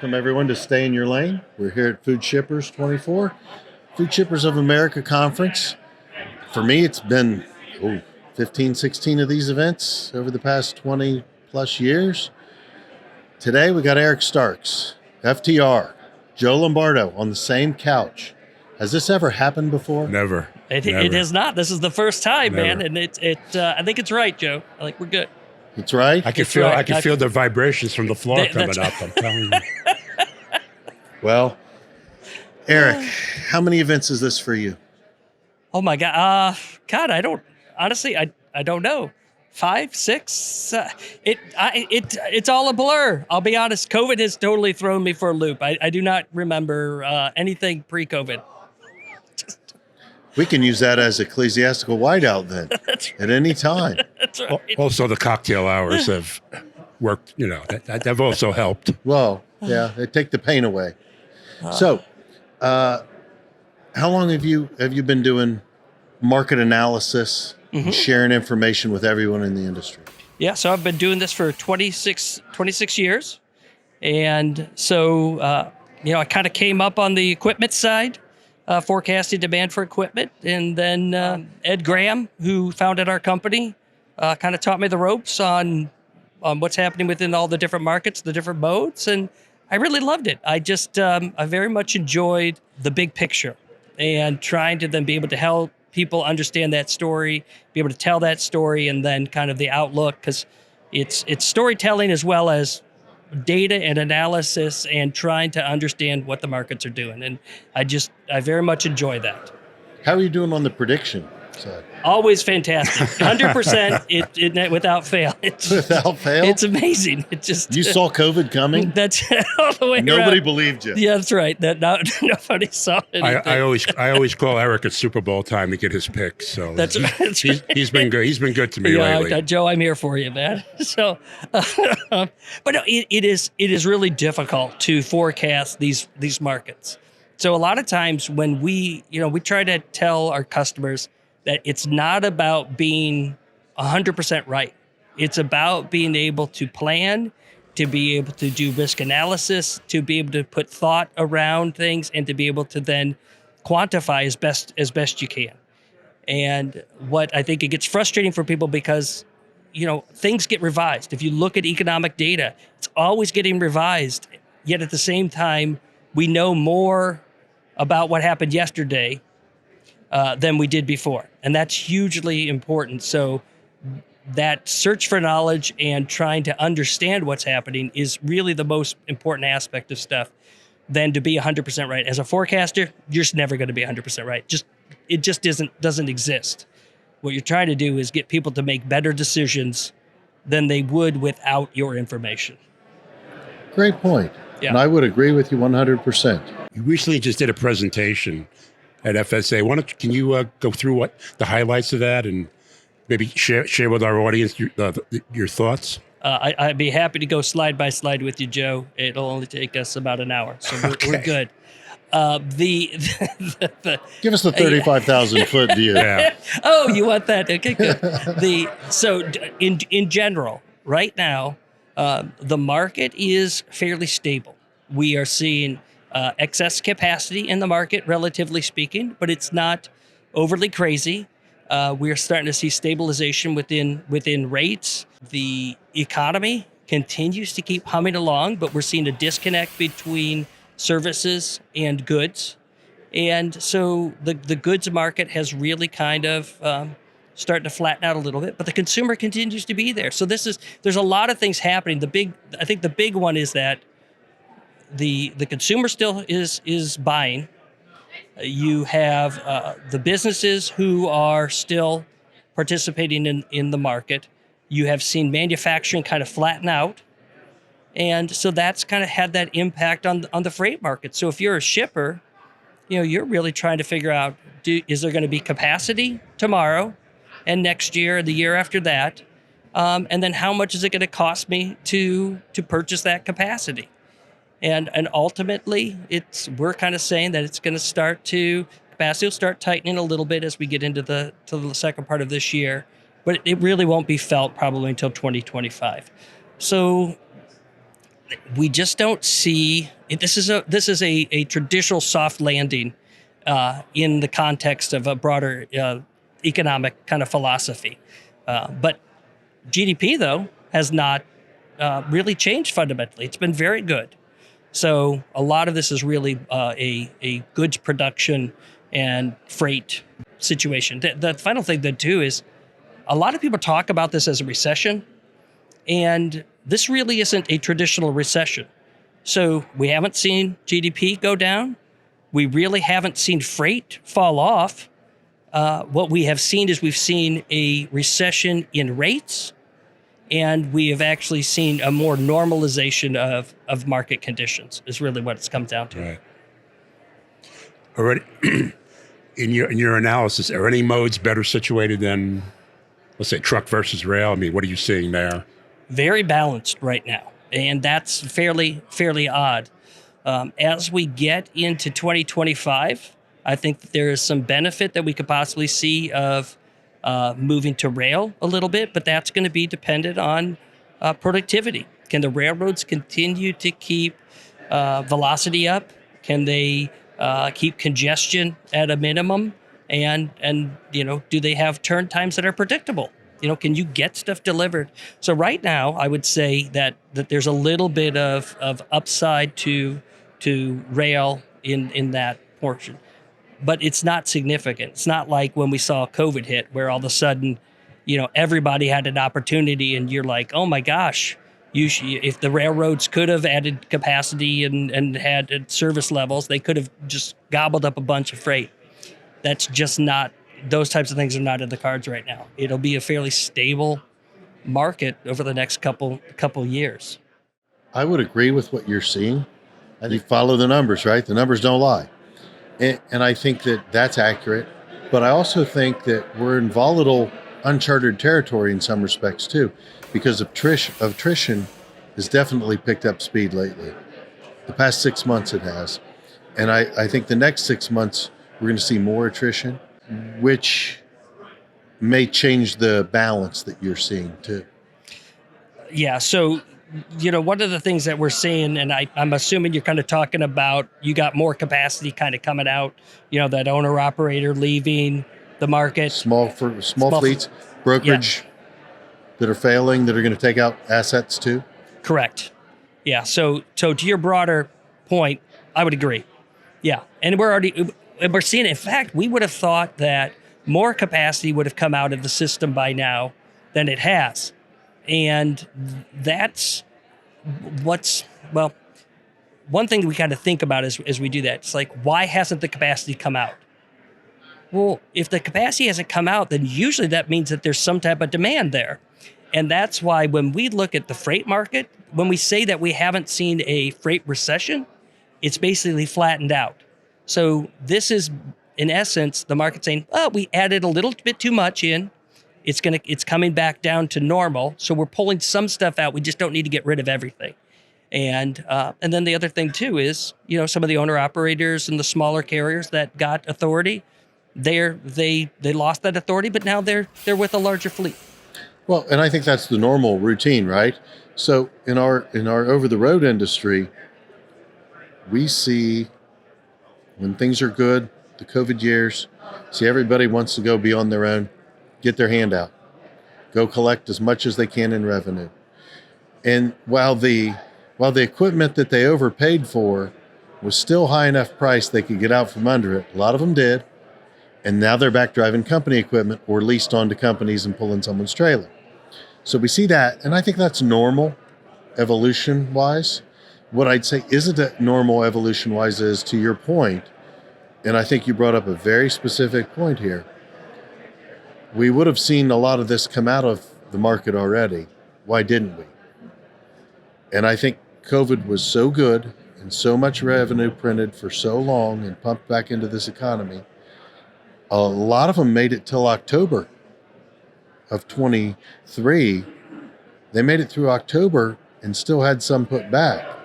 Welcome everyone to Stay in Your Lane. We're here at Food Shippers 24, Food Shippers of America Conference. For me, it's been 15, 16 of these events over the past 20 plus years. Today we got Eric Starks, FTR, Joe Lombardo on the same couch. Has this ever happened before? Never. It has not. This is the first time, man, and I think it's right, Joe. Like, we're good. It's right. I can feel the vibrations from the floor coming up. I'm telling you. Well, Eric, how many events is this for you? Oh my God. I don't know. 5, 6. It's all a blur. I'll be honest. COVID has totally thrown me for a loop. I do not remember anything pre-COVID. We can use that as ecclesiastical whiteout then. That's right. At any time. That's right. Also, the cocktail hours have worked. They've also helped. Well, yeah, they take the pain away. So, how long have you been doing market analysis and sharing information with everyone in the industry? Yeah, so I've been doing this for 26 years. And so, I kind of came up on the equipment side, forecasting demand for equipment. And then Ed Graham, who founded our company, kind of taught me the ropes on what's happening within all the different markets, the different modes. And I really loved it. I very much enjoyed the big picture and trying to then be able to help people understand that story, be able to tell that story, and then kind of the outlook, because it's storytelling as well as data and analysis and trying to understand what the markets are doing. And I very much enjoy that. How are you doing on the prediction side? Always fantastic. 100% it without fail. Without fail? It's amazing. It just You saw COVID coming? That's all the way Nobody around. believed you. Yeah, that's right. Nobody saw it. I always call Eric at Super Bowl time to get his picks. So That's right. he's been good. He's been good to me lately. Joe, I'm here for you, man. So, but no, it is really difficult to forecast these markets. So a lot of times when we try to tell our customers that it's not about being 100% right. It's about being able to plan, to be able to do risk analysis, to be able to put thought around things, and to be able to then quantify as best you can. And what I think it gets frustrating for people because, things get revised. If you look at economic data, it's always getting revised. Yet at the same time, we know more about what happened yesterday than we did before. And that's hugely important. So that search for knowledge and trying to understand what's happening is really the most important aspect of stuff than to be 100% right. As a forecaster, you're just never going to be 100% right. It just doesn't exist. What you're trying to do is get people to make better decisions than they would without your information. Great point. Yeah. And I would agree with you 100%. You recently just did a presentation at FSA. Can you go through what the highlights of that and maybe share with our audience your thoughts? I'd be happy to go slide by slide with you, Joe. It'll only take us about an hour, so we're good. Give us the 35,000 foot view. Yeah. Oh, you want that? Okay, good. So in general, right now, the market is fairly stable. We are seeing excess capacity in the market, relatively speaking, but it's not overly crazy. We are starting to see stabilization within rates. The economy continues to keep humming along, but we're seeing a disconnect between services and goods. And so the goods market has really kind of starting to flatten out a little bit, but the consumer continues to be there. So there's a lot of things happening. I think the big one is that the consumer still is buying. You have the businesses who are still participating in the market. You have seen manufacturing kind of flatten out. And so that's kind of had that impact on the freight market. So if you're a shipper, you're really trying to figure out, is there going to be capacity tomorrow and next year and the year after that? And then how much is it going to cost me to purchase that capacity? And ultimately, we're kind of saying that it's going to capacity will start tightening a little bit as we get into the second part of this year, but it really won't be felt probably until 2025. So we just don't see this is a traditional soft landing in the context of a broader economic kind of philosophy. But GDP, though, has not really changed fundamentally. It's been very good. So a lot of this is really a goods production and freight situation. The final thing, then, too, is a lot of people talk about this as a recession, and this really isn't a traditional recession. So we haven't seen GDP go down. We really haven't seen freight fall off. What we have seen is we've seen a recession in rates, and we have actually seen a more normalization of market conditions is really what it's come down to. Right. Already, in your analysis, are any modes better situated than, let's say, truck versus rail? I mean, what are you seeing there? Very balanced right now, and that's fairly odd. As we get into 2025, I think that there is some benefit that we could possibly see of moving to rail a little bit, but that's going to be dependent on productivity. Can the railroads continue to keep velocity up? Can they keep congestion at a minimum? And do they have turn times that are predictable? Can you get stuff delivered? So right now, I would say that there's a little bit of upside to rail in that portion, but it's not significant. It's not like when we saw COVID hit, where all of a sudden, everybody had an opportunity, and you're like, oh my gosh, if the railroads could have added capacity and had service levels, they could have just gobbled up a bunch of freight. That's just not. Those types of things are not in the cards right now. It'll be a fairly stable market over the next couple years. I would agree with what you're seeing. I think follow the numbers, right? The numbers don't lie. And I think that that's accurate. But I also think that we're in volatile, uncharted territory in some respects too, because attrition has definitely picked up speed lately. The past 6 months it has. And I think the next 6 months we're going to see more attrition, which may change the balance that you're seeing too. Yeah, so one of the things that we're seeing, and I'm assuming you're kind of talking about, you got more capacity kind of coming out, that owner-operator leaving the market. Small fleets, brokerage that are failing, that are going to take out assets too. Correct. Yeah, so to your broader point, I would agree. Yeah, and we're seeing it. In fact, we would have thought that more capacity would have come out of the system by now than it has. And that's one thing we kind of think about as we do that. It's like, why hasn't the capacity come out? Well, if the capacity hasn't come out, then usually that means that there's some type of demand there. And that's why when we look at the freight market, when we say that we haven't seen a freight recession, it's basically flattened out. So this is, in essence, the market saying, oh, we added a little bit too much in. It's coming back down to normal. So we're pulling some stuff out. We just don't need to get rid of everything. And then the other thing too is, some of the owner operators and the smaller carriers that got authority, they lost that authority, but now they're with a larger fleet. Well, and I think that's the normal routine, right? So in our over the road industry, we see when things are good, the COVID years, see everybody wants to go be on their own, get their hand out, go collect as much as they can in revenue. And while the equipment that they overpaid for was still high enough price they could get out from under it, a lot of them did, and now they're back driving company equipment or leased onto companies and pulling someone's trailer. So we see that, and I think that's normal evolution-wise. What I'd say isn't normal evolution-wise is, to your point, and I think you brought up a very specific point here, we would have seen a lot of this come out of the market already. Why didn't we? And I think COVID was so good and so much revenue printed for so long and pumped back into this economy, a lot of them made it till October of 23. They made it through October and still had some put back.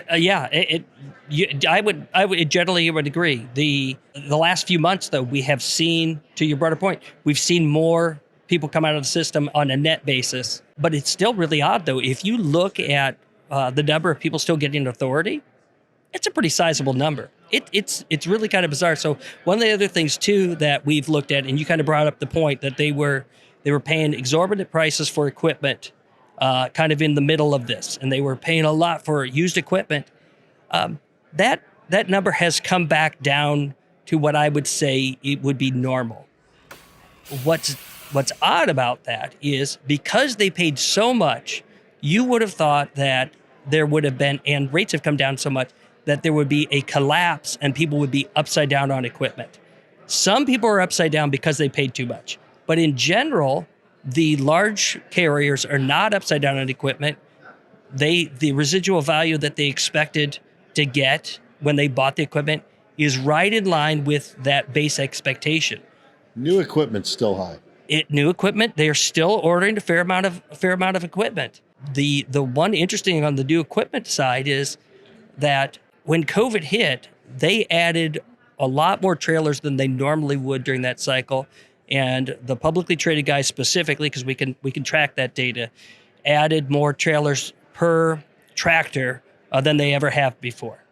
I would generally agree. The last few months, though, we have seen, to your broader point, we've seen more people come out of the system on a net basis. But it's still really odd, though. If you look at the number of people still getting authority, it's a pretty sizable number. It's really kind of bizarre. So one of the other things too that we've looked at, and you kind of brought up the point that they were paying exorbitant prices for equipment, kind of in the middle of this, and they were paying a lot for used equipment. That number has come back down to what I would say it would be normal. What's odd about that is because they paid so much, you would have thought that there would have been, and rates have come down so much, that there would be a collapse and people would be upside down on equipment. Some people are upside down because they paid too much. But in general, the large carriers are not upside down on equipment. The residual value that they expected to get when they bought the equipment is right in line with that base expectation. New equipment's still high. New equipment, they are still ordering a fair amount of equipment. The one interesting thing on the new equipment side is that when COVID hit, they added a lot more trailers than they normally would during that cycle. And the publicly traded guys specifically, because we can track that data, added more trailers per tractor than they ever have before.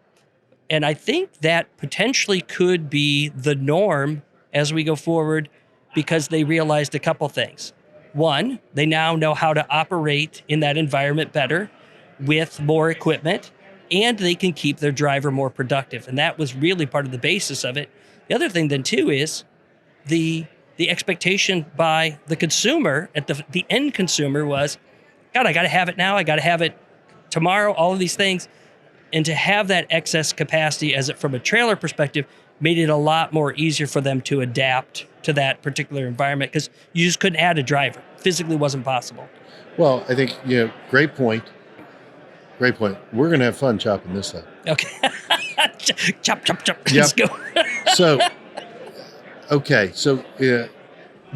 And I think that potentially could be the norm as we go forward because they realized a couple things. One, they now know how to operate in that environment better with more equipment, and they can keep their driver more productive. And that was really part of the basis of it. The other thing then too is the expectation by the consumer, at the end consumer was, God, I got to have it now. I got to have it tomorrow, all of these things. And to have that excess capacity from a trailer perspective made it a lot more easier for them to adapt to that particular environment because you just couldn't add a driver. Physically wasn't possible. Well, I think, great point. Great point. We're going to have fun chopping this up. Okay. Chop. Yep. Let's go.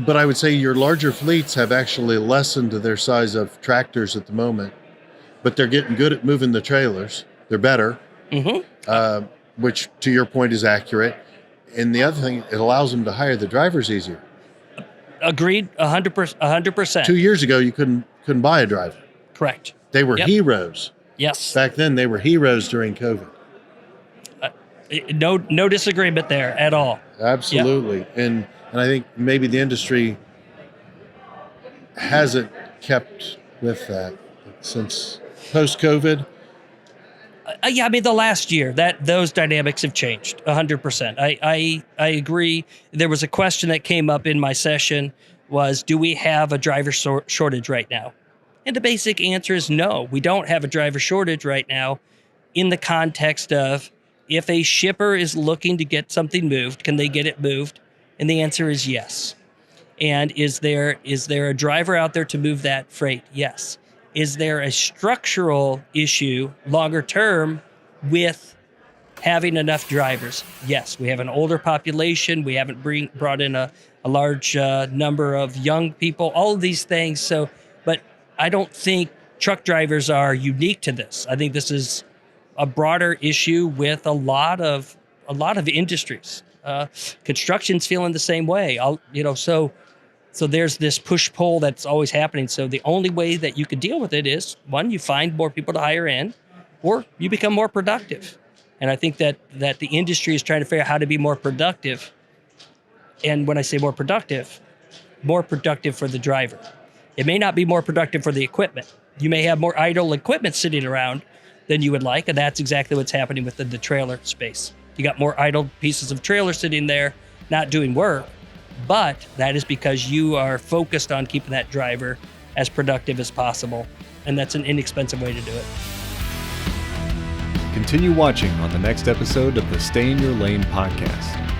But I would say your larger fleets have actually lessened their size of tractors at the moment, but they're getting good at moving the trailers. They're better, which to your point is accurate. And the other thing, it allows them to hire the drivers easier. Agreed, 100%. 2 years ago, you couldn't buy a driver. Correct. They were heroes. Yes. Back then, they were heroes during COVID. No disagreement there at all. Absolutely. Yep. And I think maybe the industry hasn't kept with that since post-COVID. The last year those dynamics have changed 100%. I agree. There was a question that came up in my session was, do we have a driver shortage right now? And the basic answer is no, we don't have a driver shortage right now in the context of if a shipper is looking to get something moved, can they get it moved? And the answer is yes. And is there a driver out there to move that freight? Yes. Is there a structural issue longer term with having enough drivers? Yes. We have an older population. We haven't brought in a large number of young people, all of these things. But I don't think truck drivers are unique to this. I think this is a broader issue with a lot of industries. Construction's feeling the same way. So there's this push-pull that's always happening. So the only way that you can deal with it is, one, you find more people to hire in, or you become more productive. And I think that the industry is trying to figure out how to be more productive. And when I say more productive for the driver. It may not be more productive for the equipment. You may have more idle equipment sitting around than you would like, and that's exactly what's happening within the trailer space. You got more idle pieces of trailer sitting there, not doing work. But that is because you are focused on keeping that driver as productive as possible. And that's an inexpensive way to do it. Continue watching on the next episode of the Stay in Your Lane podcast.